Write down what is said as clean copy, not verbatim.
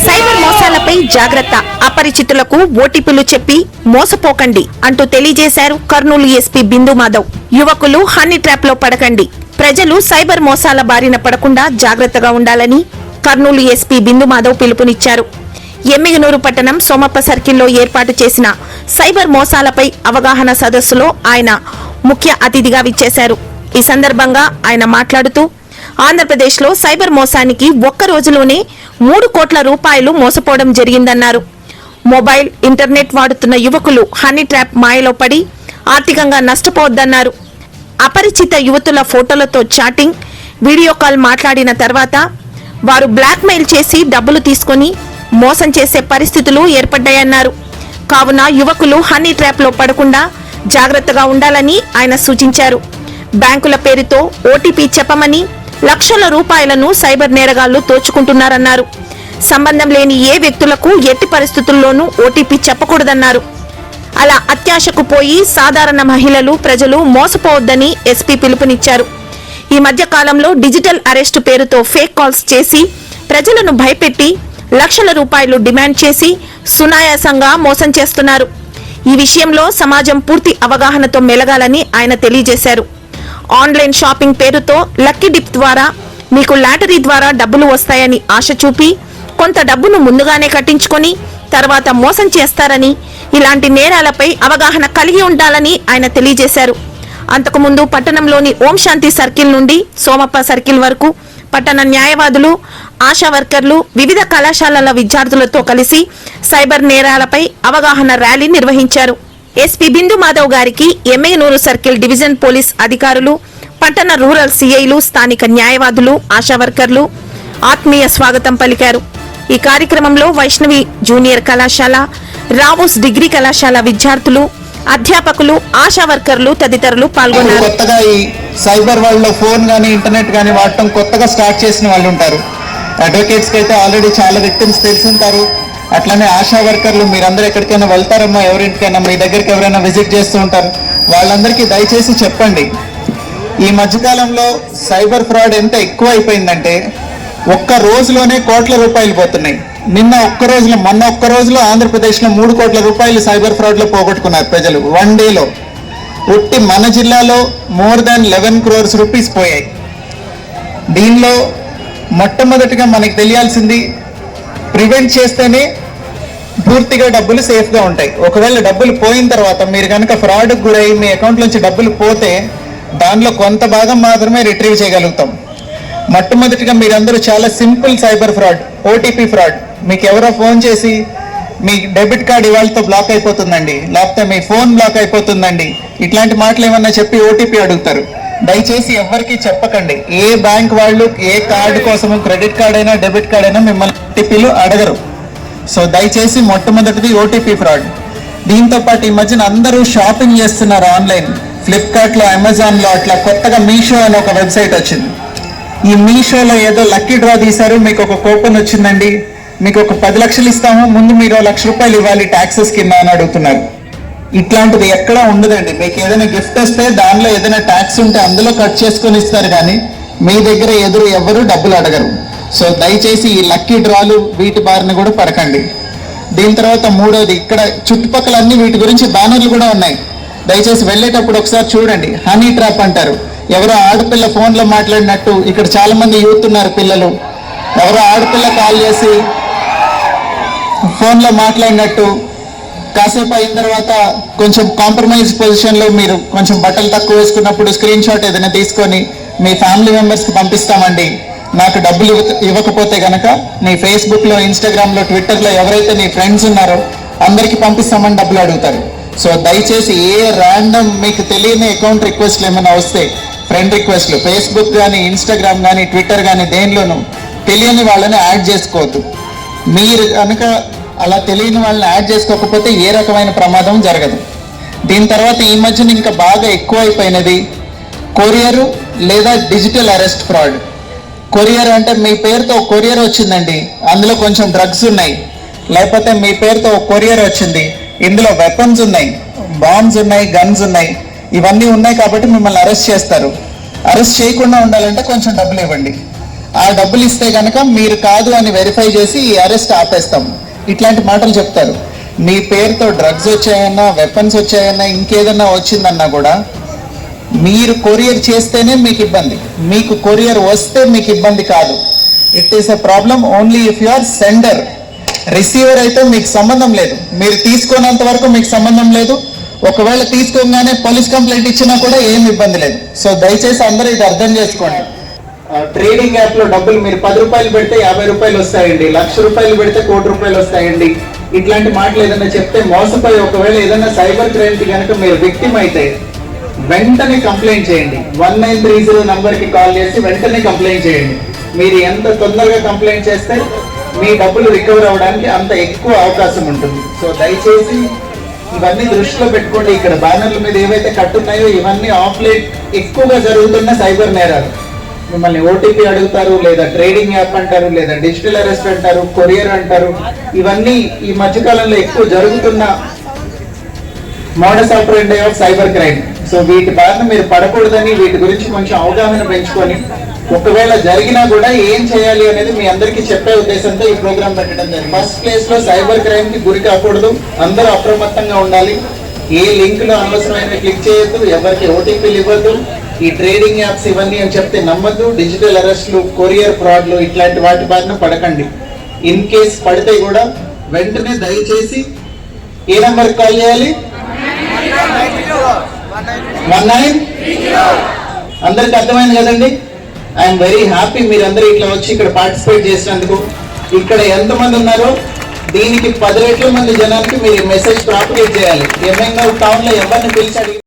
Cyber మోసాలపై జాగ్రత్త, అపరిచితులకు ఓటీపీలు చెప్పి మోసపోకండి అంటూ తెలియజేశారు కర్నూలు ఎస్పీ బిందు మాధవ్. యువకులు హనీ ట్రాప్ లో పడకండి, ప్రజలు సైబర్ మోసాల బారిన పడకుండా జాగ్రత్తగా ఉండాలని కర్నూలు ఎస్పీ బిందు మాధవ్ పిలుపునిచ్చారు. ఎమ్మిగనూరు పట్టణం సోమప్ప సర్కిల్లో ఏర్పాటు చేసిన సైబర్ మోసాలపై అవగాహన సదస్సులో ఆయన ముఖ్య అతిథిగా విచ్చేశారు. ఈ సందర్భంగా ఆయన మాట్లాడుతూ ఆంధ్రప్రదేశ్లో సైబర్ మోసానికి ఒక్క రోజులోనే 3 కోట్ల రూపాయలు మోసపోవడం జరిగిందన్నారు. మొబైల్, ఇంటర్నెట్ వాడుతున్న యువకులు హనీ ట్రాప్ మాయలో పడి ఆర్థికంగా నష్టపోవద్దన్నారు. అపరిచిత యువతుల ఫోటోలతో చాటింగ్, వీడియో కాల్ మాట్లాడిన తర్వాత వారు బ్లాక్మెయిల్ చేసి డబ్బులు తీసుకుని మోసం చేసే పరిస్థితులు ఏర్పడ్డాయన్నారు. కావున యువకులు హనీ ట్రాప్ లో పడకుండా జాగ్రత్తగా ఉండాలని ఆయన సూచించారు. బ్యాంకుల పేరుతో ఓటీపీ చెప్పమని లక్షల రూపాయలను సైబర్ నేరగాళ్లు దోచుకుంటున్నారన్నారు. సంబంధం లేని ఏ వ్యక్తులకు ఎట్టి పరిస్థితుల్లోనూ ఓటీపీ చెప్పకూడదన్నారు. అలా అత్యాశకు పోయి సాధారణ మహిళలు, ప్రజలు మోసపోవద్దని ఎస్పీ పిలుపునిచ్చారు. ఈ మధ్య కాలంలో డిజిటల్ అరెస్టు పేరుతో ఫేక్ కాల్స్ చేసి ప్రజలను భయపెట్టి లక్షల రూపాయలు డిమాండ్ చేసి సునాయాసంగా మోసం చేస్తున్నారు. ఈ విషయంలో సమాజం పూర్తి అవగాహనతో మెలగాలని ఆయన తెలియజేశారు. ఆన్లైన్ షాపింగ్ పేరుతో లక్కీ డిప్ ద్వారా మీకు లాటరీ ద్వారా డబ్బులు వస్తాయని ఆశ చూపి కొంత డబ్బును ముందుగానే కట్టించుకొని తర్వాత మోసం చేస్తారని, ఇలాంటి నేరాలపై అవగాహన కలిగి ఉండాలని ఆయన తెలియజేశారు. అంతకుముందు పట్టణంలోని ఓం శాంతి సర్కిల్ నుండి సోమప్ప సర్కిల్ వరకు పట్టణ న్యాయవాదులు, ఆశా వర్కర్లు, వివిధ కళాశాలల విద్యార్థులతో కలిసి సైబర్ నేరాలపై అవగాహన ర్యాలీ నిర్వహించారు. ఎస్పీ బిందు మాధవ్ గారికి ఎమ్మిగనూరు సర్కిల్ డివిజన్ పోలీస్ అధికారులు, పట్టణ రూరల్ సిఐలు, స్థానిక న్యాయవాదులు, ఆశా వర్కర్లు ఆత్మీయ స్వాగతం పలికారు. ఈ కార్యక్రమంలో వైష్ణవి జూనియర్ కళాశాల, రావూస్ డిగ్రీ కళాశాల విద్యార్థులు, అధ్యాపకులు, ఆశా వర్కర్లు తదితరులు పాల్గొన్నారు. కొత్తగా ఈ సైబర్ వరల్డ్ లో ఫోన్ గానీ ఇంటర్నెట్ గానీ వాడటం కొత్తగా స్టార్ట్ చేసిన వాళ్ళు ఉంటారు. అడ్వకేట్స్ కి అయితే ఆల్రెడీ చాలా విక్టిమ్స్ తెలుసుంటారు. అట్లానే ఆశా వర్కర్లు మీరందరూ ఎక్కడికైనా వెళ్తారమ్మా, ఎవరింటికైనా మీ దగ్గరికి ఎవరైనా విజిట్ చేస్తూ ఉంటారు, వాళ్ళందరికీ దయచేసి చెప్పండి. ఈ మధ్యకాలంలో సైబర్ ఫ్రాడ్ ఎంత ఎక్కువ అయిపోయిందంటే ఒక్క రోజులోనే కోట్ల రూపాయలు పోతున్నాయి. మొన్న ఒక్క రోజులో ఆంధ్రప్రదేశ్లో 3 కోట్ల రూపాయలు సైబర్ ఫ్రాడ్ లో పోగొట్టుకున్నారు ప్రజలు 1 డేలో. ఉట్టి మన జిల్లాలో మోర్ దాన్ 11 crores రూపీస్ పోయాయి. దీనిలో మొట్టమొదటిగా మనకి తెలియాల్సింది, ప్రివెంట్ చేస్తేనే పూర్తిగా డబ్బులు సేఫ్గా ఉంటాయి. ఒకవేళ డబ్బులు పోయిన తర్వాత మీరు కనుక ఫ్రాడ్కి గురై మీ అకౌంట్ నుంచి డబ్బులు పోతే దానిలో కొంత భాగం మాత్రమే రిట్రీవ్ చేయగలుగుతాం. మొట్టమొదటిగా మీరందరూ చాలా simple cyber fraud, OTP fraud. మీకు ఎవరో ఫోన్ చేసి మీ డెబిట్ కార్డ్ ఇవాళతో బ్లాక్ అయిపోతుందండి, లేకపోతే మీ ఫోన్ బ్లాక్ అయిపోతుందండి, ఇట్లాంటి మాటలు ఏమన్నా చెప్పి ఓటీపీ అడుగుతారు. దయచేసి ఎవరికి చెప్పకండి. ఏ బ్యాంక్ వాళ్ళు ఏ కార్డు కోసము, క్రెడిట్ కార్డ్ అయినా డెబిట్ కార్డ్ అయినా మిమ్మల్ని ఓటీపీలు అడగరు. సో దయచేసి మొట్టమొదటిది ఓటీపీ ఫ్రాడ్. దీంతో పాటు ఈ మధ్యన అందరూ షాపింగ్ చేస్తున్నారు ఆన్లైన్. ఫ్లిప్కార్ట్లో, అమెజాన్లో, అట్లా కొత్తగా మీషో అని ఒక వెబ్సైట్ వచ్చింది. ఈ మీషోలో ఏదో లక్కీ డ్రా తీశారు, మీకు ఒక కూపన్ వచ్చిందండి, మీకు ఒక 10 లక్షలు ఇస్తాము, ముందు మీరు 1 లక్ష రూపాయలు ఇవ్వాలి ట్యాక్సెస్ కింద అని అడుగుతున్నారు. ఇట్లాంటిది ఎక్కడా ఉండదండి. మీకు ఏదైనా గిఫ్ట్ వస్తే దానిలో ఏదైనా ట్యాక్స్ ఉంటే అందులో కట్ చేసుకొని ఇస్తారు, కానీ మీ దగ్గర ఎవరు డబ్బులు అడగరు. సో దయచేసి ఈ లక్కీ డ్రాలు వీటి బారిన కూడా పడకండి. దీని తర్వాత మూడోది, ఇక్కడ చుట్టుపక్కల అన్ని వీటి గురించి బ్యానర్లు కూడా ఉన్నాయి. దయచేసి వెళ్ళేటప్పుడు ఒకసారి చూడండి. హనీ ట్రాప్ అంటారు. ఎవరో ఆడపిల్ల ఫోన్లో మాట్లాడినట్టు, ఇక్కడ చాలా మంది యూత్ ఉన్నారు పిల్లలు, ఎవరో ఆడపిల్ల కాల్ చేసి ఫోన్లో మాట్లాడినట్టు, కాసేపు అయిన తర్వాత కొంచెం కాంప్రమైజ్ పొజిషన్లో మీరు కొంచెం బట్టలు తక్కువ వేసుకున్నప్పుడు స్క్రీన్ షాట్ ఏదైనా తీసుకొని మీ ఫ్యామిలీ మెంబర్స్కి పంపిస్తామండి, నాకు డబ్బులు ఇవ్వకపోతే కనుక నీ ఫేస్బుక్లో, ఇన్స్టాగ్రామ్లో, ట్విట్టర్లో ఎవరైతే నీ ఫ్రెండ్స్ ఉన్నారో అందరికీ పంపిస్తామని డబ్బులు అడుగుతారు. సో దయచేసి ఏ ర్యాండమ్ మీకు తెలియని అకౌంట్ రిక్వెస్ట్లు ఏమైనా వస్తే, ఫ్రెండ్ రిక్వెస్ట్లు ఫేస్బుక్ కానీ, ఇన్స్టాగ్రామ్ కానీ, ట్విట్టర్ కానీ దేనిలోనూ తెలియని వాళ్ళని యాడ్ చేసుకోవద్దు. మీరు కనుక అలా తెలియని వాళ్ళని యాడ్ చేసుకోకపోతే ఏ రకమైన ప్రమాదం జరగదు. దీని తర్వాత ఈ మధ్యన ఇంకా బాగా ఎక్కువ అయిపోయినది కొరియరు లేదా డిజిటల్ అరెస్ట్ ఫ్రాడ్. కొరియర్ అంటే మీ పేరుతో కొరియర్ వచ్చిందండి, అందులో కొంచెం డ్రగ్స్ ఉన్నాయి, లేకపోతే మీ పేరుతో కొరియర్ వచ్చింది, ఇందులో వెపన్స్ ఉన్నాయి, బాంబ్స్ ఉన్నాయి, గన్స్ ఉన్నాయి, ఇవన్నీ ఉన్నాయి కాబట్టి మిమ్మల్ని అరెస్ట్ చేస్తారు. అరెస్ట్ చేయకుండా ఉండాలంటే కొంచెం డబ్బులు ఇవ్వండి. ఆ డబ్బులు ఇస్తే కనుక మీరు కాదు అని వెరిఫై చేసి ఈ అరెస్ట్ ఆపేస్తాం. ఇట్లాంటి మాటలు చెప్తారు. మీ పేరుతో డ్రగ్స్ వచ్చాయన్నా, వెపన్స్ వచ్చాయన్నా, ఇంకేదన్నా వచ్చిందన్నా కూడా మీరు కొరియర్ చేస్తేనే మీకు ఇబ్బంది, మీకు కొరియర్ వస్తే మీకు ఇబ్బంది కాదు. It is a problem only if you are sender. Receiver అయితే మీకు సంబంధం లేదు, మీరు తీసుకున్నంత వరకు మీకు సంబంధం లేదు. ఒకవేళ తీసుకోగానే పోలీస్ కంప్లైంట్ ఇచ్చినా కూడా ఏం ఇబ్బంది లేదు. సో దయచేసి అందరూ ఇది అర్థం చేసుకోండి. ట్రేడింగ్ యాప్ లో డబ్బులు మీరు 10 రూపాయలు పెడితే 50 రూపాయలు వస్తాయండి, 1,00,000 రూపాయలు పెడితే 1 కోటి రూపాయలు వస్తాయండి. ఇట్లాంటి మాటలు ఏదైనా చెప్తే మోసపోయి ఒకవేళ ఏదైనా సైబర్ క్రైమ్ కి కనుక మీరు విక్టిమ్ అయితే వెంటనే కంప్లైంట్ చేయండి. 1930 నంబర్కి కాల్ చేసి వెంటనే కంప్లైంట్ చేయండి. మీరు ఎంత తొందరగా కంప్లైంట్ చేస్తే మీ డబ్బులు రికవర్ అవ్వడానికి అంత ఎక్కువ అవకాశం ఉంటుంది. సో దయచేసి ఇవన్నీ దృష్టిలో పెట్టుకోండి. ఇక్కడ బ్యానర్ల మీద ఏవైతే కట్టున్నాయో ఇవన్నీ ఆఫ్లైన్ ఎక్కువగా జరుగుతున్న సైబర్ నేరాలు. మిమ్మల్ని ఓటీపీ అడుగుతారు, లేదా ట్రేడింగ్ యాప్ అంటారు, లేదా డిజిటల్ అరెస్ట్ అంటారు, కొరియర్ అంటారు. ఇవన్నీ ఈ మధ్యకాలంలో ఎక్కువ జరుగుతున్న modus ఆపరెండి of cyber crime. So వీటి బారిన మీరు పడకూడదని వీటి గురించి కొంచెం అవగాహన పెంచుకొని ఒకవేళ జరిగినా కూడా ఏం చేయాలి అనేది మీ అందరికీ చెప్పే ఉద్దేశంతో ఈ ప్రోగ్రామ్ పెట్టడం జరిగింది. ఫస్ట్ ప్లేస్ లో సైబర్ క్రైమ్ కి గురి కాకూడదు, అందరూ అప్రమత్తంగా ఉండాలి. ఏ లింక్ లో అనవసరమైన క్లిక్ చేయొద్దు, ఎవరికి ఓటీపీలు ఇవ్వద్దు, ఈ ట్రేడింగ్ యాప్స్ ఇవన్నీ అని చెప్తే నమ్మద్దు. డిజిటల్ అరెస్ట్లు, కొరియర్ ఫ్రాడ్లు ఇట్లాంటి వాటి బారిన పడకండి. ఇన్ కేస్ పడితే కూడా వెంటనే దయచేసి ఏ నంబర్కి కాల్ చేయాలి? 1930. అందరికి అర్థమైంది కదండి? ఐఎమ్ వెరీ హ్యాపీ మీరందరూ ఇట్లా వచ్చి ఇక్కడ పార్టిసిపేట్ చేసినందుకు. ఇక్కడ ఎంతమంది ఉన్నారో దీనికి 10 రెట్ల మంది జనానికి మీరు మెసేజ్ ప్రాపగేట్ చేయాలి. ఏమైనా టౌన్ లో ఎవరిని పిలిచాడు